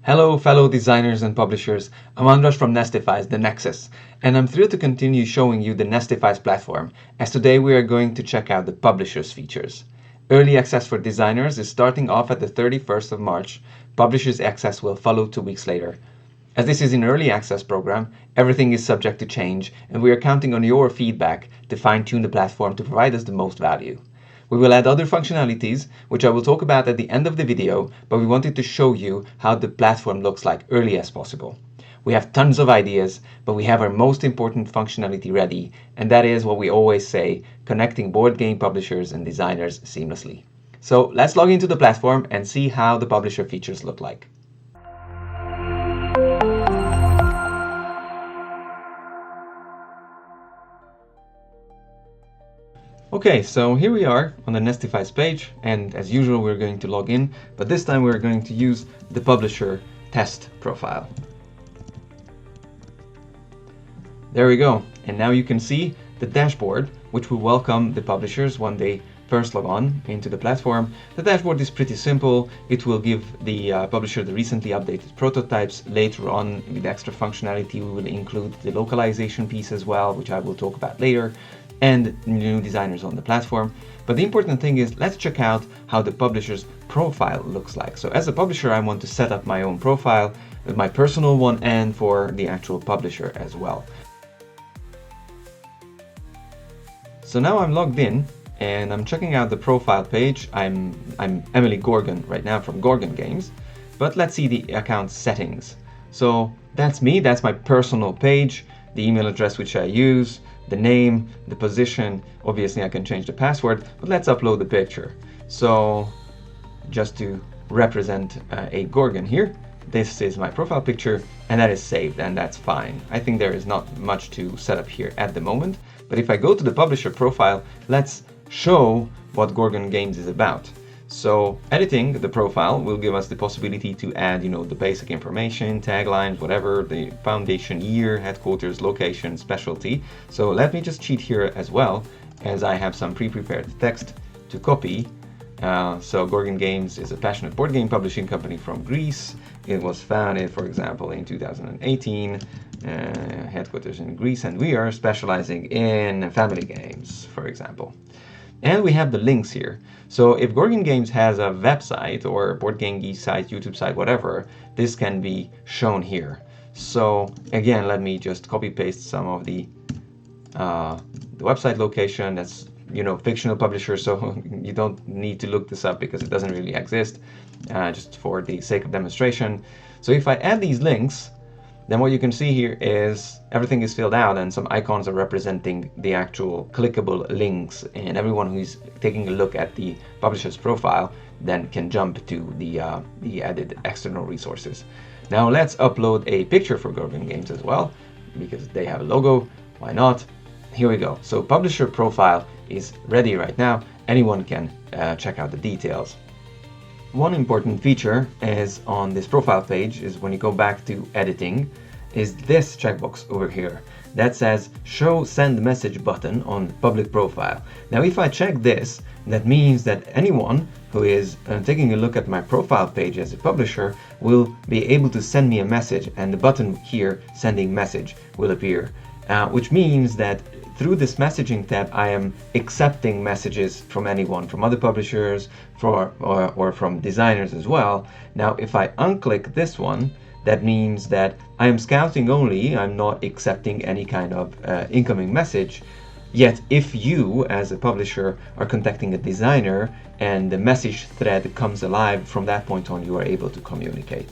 Hello, fellow designers and publishers. I'm Andras from Nestifyz, the Nexus, and I'm thrilled to continue showing you the Nestifyz platform, as today we are going to check out the publishers features. Early access for designers is starting off at the 31st of March. Publishers access will follow 2 weeks later. As this is an early access program, everything is subject to change, and we are counting on your feedback to fine-tune the platform to provide us the most value. We will add other functionalities, which I will talk about at the end of the video, but we wanted to show you how the platform looks like early as possible. We have tons of ideas, but we have our most important functionality ready, and that is what we always say, connecting board game publishers and designers seamlessly. So let's log into the platform and see how the publisher features look like. Okay, so here we are on the Nestifyz page, and as usual we're going to log in, but this time we're going to use the publisher test profile. There we go, and now you can see the dashboard, which will welcome the publishers when they first log on into the platform. The dashboard is pretty simple. It will give the publisher the recently updated prototypes. Later on, with extra functionality, we will include the localization piece as well, which I will talk about later, and new designers on the platform. But the important thing is, let's check out how the publisher's profile looks like. So as a publisher, I want to set up my own profile, my personal one, and for the actual publisher as well. So now I'm logged in and I'm checking out the profile page. I'm Emily Gorgon right now from Gorgon Games, but let's see the account settings. So that's me, that's my personal page, the email address which I use, the name, the position. Obviously I can change the password, but let's upload the picture. So just to represent a Gorgon here, this is my profile picture, and that is saved, and that's fine. I think there is not much to set up here at the moment, but if I go to the publisher profile, let's show what Gorgon Games is about. So editing the profile will give us the possibility to add, the basic information, taglines, whatever, the foundation, year, headquarters, location, specialty. So let me just cheat here as well, as I have some pre-prepared text to copy. So Gorgon Games is a passionate board game publishing company from Greece. It was founded, for example, in 2018, headquarters in Greece, and we are specializing in family games, for example. And we have the links here. So if Gorgon Games has a website or a Board Game Geek site, YouTube site, whatever, this can be shown here. So again, let me just copy paste some of the website location. That's fictional publisher, so you don't need to look this up because it doesn't really exist, just for the sake of demonstration. So if I add these links, then what you can see here is everything is filled out and some icons are representing the actual clickable links, and everyone who's taking a look at the publisher's profile then can jump to the added external resources. Now let's upload a picture for Gorgon Games as well, because they have a logo. Why not? Here we go. So publisher profile is ready right now. Anyone can check out the details. One important feature is on this profile page is when you go back to editing, is this checkbox over here that says show send message button on public profile. Now if I check this, that means that anyone who is taking a look at my profile page as a publisher will be able to send me a message, and the button here, sending message, will appear, which means that through this messaging tab, I am accepting messages from anyone, from other publishers, or from designers as well. Now, if I unclick this one, that means that I am scouting only. I'm not accepting any kind of incoming message. Yet, if you, as a publisher, are contacting a designer and the message thread comes alive, from that point on, you are able to communicate.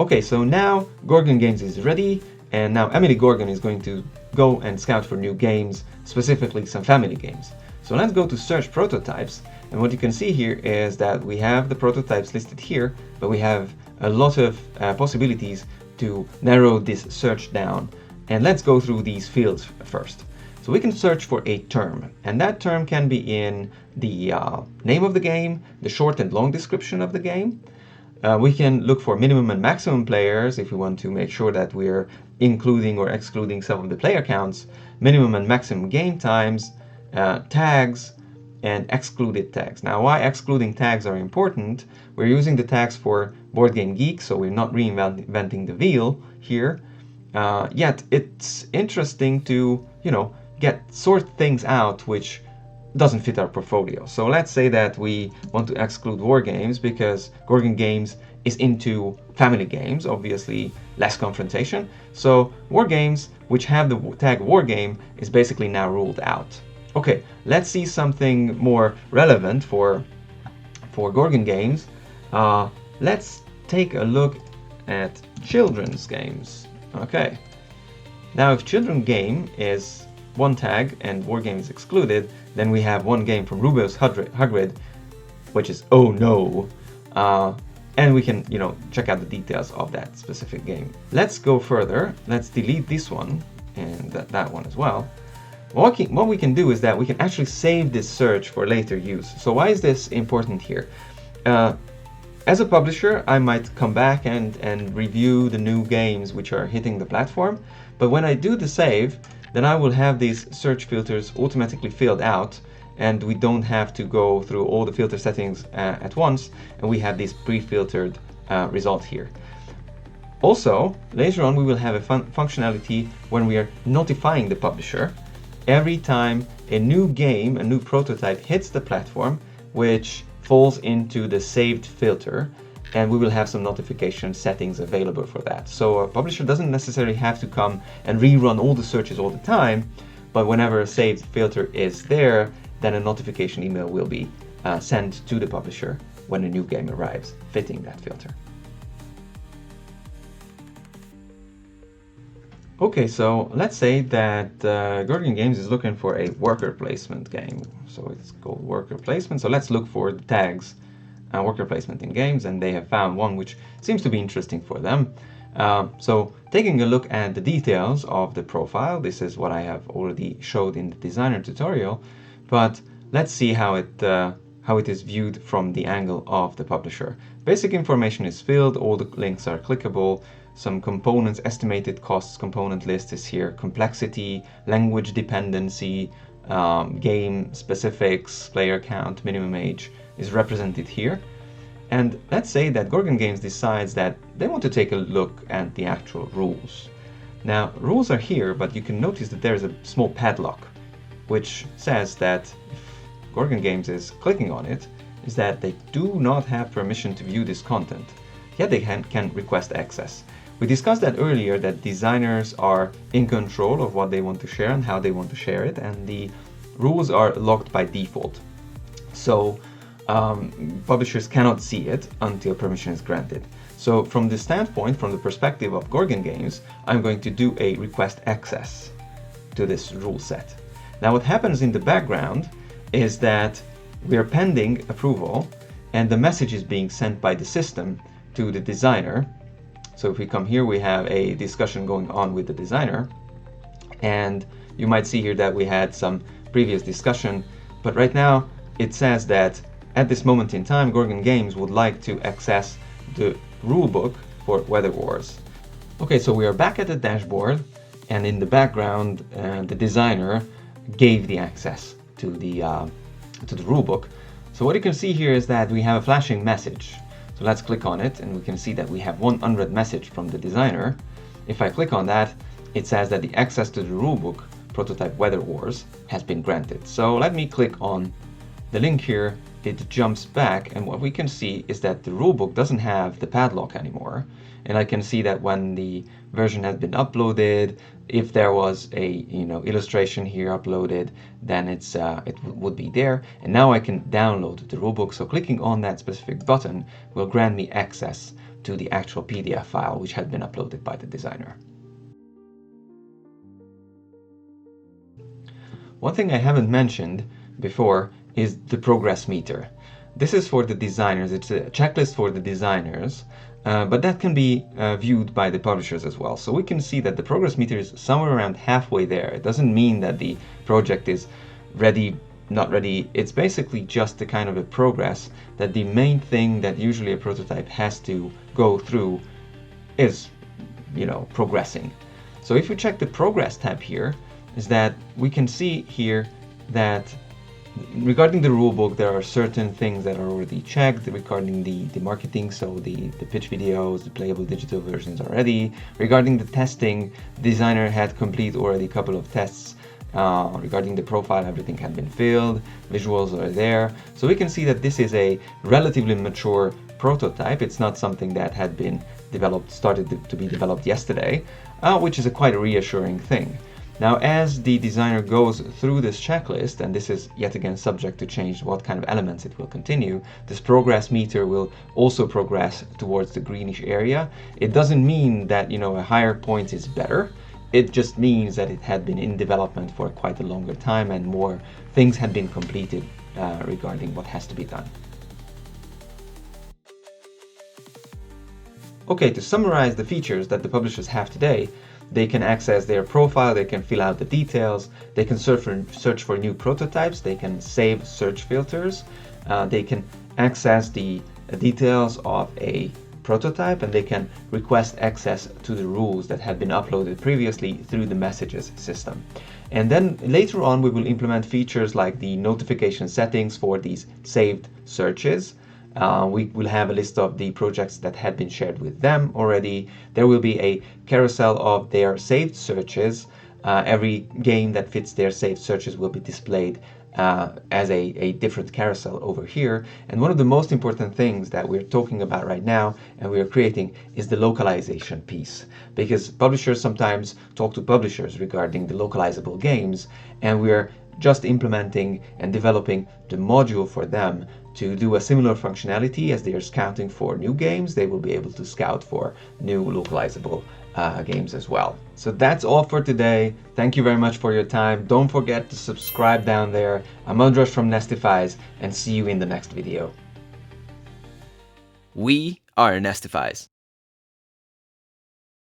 Okay, so now Gorgon Games is ready, and now Emily Gorgon is going to go and scout for new games, specifically some family games. So let's go to search prototypes, and what you can see here is that we have the prototypes listed here, but we have a lot of possibilities to narrow this search down. And let's go through these fields first. So we can search for a term, and that term can be in the name of the game, the short and long description of the game. We can look for minimum and maximum players if we want to make sure that we're including or excluding some of the player counts, minimum and maximum game times, tags, and excluded tags. Now, why excluding tags are important? We're using the tags for Board Game Geek, so we're not reinventing the wheel here. Yet it's interesting to, sort things out which doesn't fit our portfolio. So let's say that we want to exclude war games because Gorgon Games is into family games, obviously less confrontation. So war games which have the tag war game is basically now ruled out. Okay, let's see something more relevant for Gorgon Games. Let's take a look at children's games. Okay, now if children game is one tag and war game is excluded, then we have one game from Rubel's Hagrid, which is Oh No, and we can check out the details of that specific game. Let's go further. Let's delete this one and that one as well. What we can do is that we can actually save this search for later use. So why is this important here? As a publisher, I might come back and review the new games which are hitting the platform, but when I do the save, then I will have these search filters automatically filled out, and we don't have to go through all the filter settings at once, and we have this pre-filtered result here. Also, later on we will have a functionality when we are notifying the publisher every time a new game, a new prototype hits the platform, which falls into the saved filter, and we will have some notification settings available for that. So a publisher doesn't necessarily have to come and rerun all the searches all the time, but whenever a saved filter is there, then a notification email will be sent to the publisher when a new game arrives fitting that filter. Okay, so let's say that Gorgon Games is looking for a worker placement game. So it's called worker placement. So let's look for the tags worker placement in games, and they have found one which seems to be interesting for them. So taking a look at the details of the profile, this is what I have already showed in the designer tutorial, but let's see how it is viewed from the angle of the publisher. Basic information is filled, all the links are clickable. Some components, estimated costs component list is here, complexity, language dependency, game specifics, player count, minimum age is represented here. And let's say that Gorgon Games decides that they want to take a look at the actual rules. Now, rules are here, but you can notice that there is a small padlock, which says that if Gorgon Games is clicking on it, is that they do not have permission to view this content, yet they can request access. We discussed that earlier, that designers are in control of what they want to share and how they want to share it, and the rules are locked by default. So publishers cannot see it until permission is granted. So from the standpoint, from the perspective of Gorgon Games, I'm going to do a request access to this rule set. Now what happens in the background is that we are pending approval, and the message is being sent by the system to the designer. So if we come here, we have a discussion going on with the designer, and you might see here that we had some previous discussion, but right now it says that at this moment in time, Gorgon Games would like to access the rulebook for Weather Wars. Okay, so we are back at the dashboard, and in the background, the designer gave the access to the rulebook. So what you can see here is that we have a flashing message. So let's click on it, and we can see that we have one unread message from the designer. If I click on that, it says that the access to the rulebook prototype Weather Wars has been granted. So let me click on the link here. It jumps back, and what we can see is that the rulebook doesn't have the padlock anymore. And I can see that when the version has been uploaded, if there was a illustration here uploaded, then it would be there. And now I can download the rulebook. So clicking on that specific button will grant me access to the actual PDF file which had been uploaded by the designer. One thing I haven't mentioned before is the progress meter. This is for the designers. It's a checklist for the designers, but that can be viewed by the publishers as well. So we can see that the progress meter is somewhere around halfway there. It doesn't mean that the project is ready, not ready. It's basically just a kind of a progress, that the main thing that usually a prototype has to go through is, progressing. So if we check the progress tab here, is that we can see here that Regarding the rulebook, there are certain things that are already checked regarding the marketing, so the pitch videos, the playable digital versions are ready. Regarding the testing, designer had complete already a couple of tests. Regarding the profile, everything had been filled, visuals are there. So we can see that this is a relatively mature prototype. It's not something that had been started to be developed yesterday, which is a quite reassuring thing. Now, as the designer goes through this checklist, and this is yet again subject to change what kind of elements it will continue, this progress meter will also progress towards the greenish area. It doesn't mean that, a higher point is better. It just means that it had been in development for quite a longer time and more things had been completed regarding what has to be done. Okay, to summarize the features that the publishers have today, they can access their profile, they can fill out the details, they can search for new prototypes, they can save search filters, they can access the details of a prototype, and they can request access to the rules that had been uploaded previously through the messages system. And then later on we will implement features like the notification settings for these saved searches. We will have a list of the projects that had been shared with them already. There will be a carousel of their saved searches. Every game that fits their saved searches will be displayed as a different carousel over here. And one of the most important things that we're talking about right now and we are creating is the localization piece, because publishers sometimes talk to publishers regarding the localizable games, and we're just implementing and developing the module for them to do a similar functionality. As they are scouting for new games, they will be able to scout for new localizable games as well. So that's all for today. Thank you very much for your time. Don't forget to subscribe down there. I'm Andras from Nestifyz, and see you in the next video. We are Nestifyz.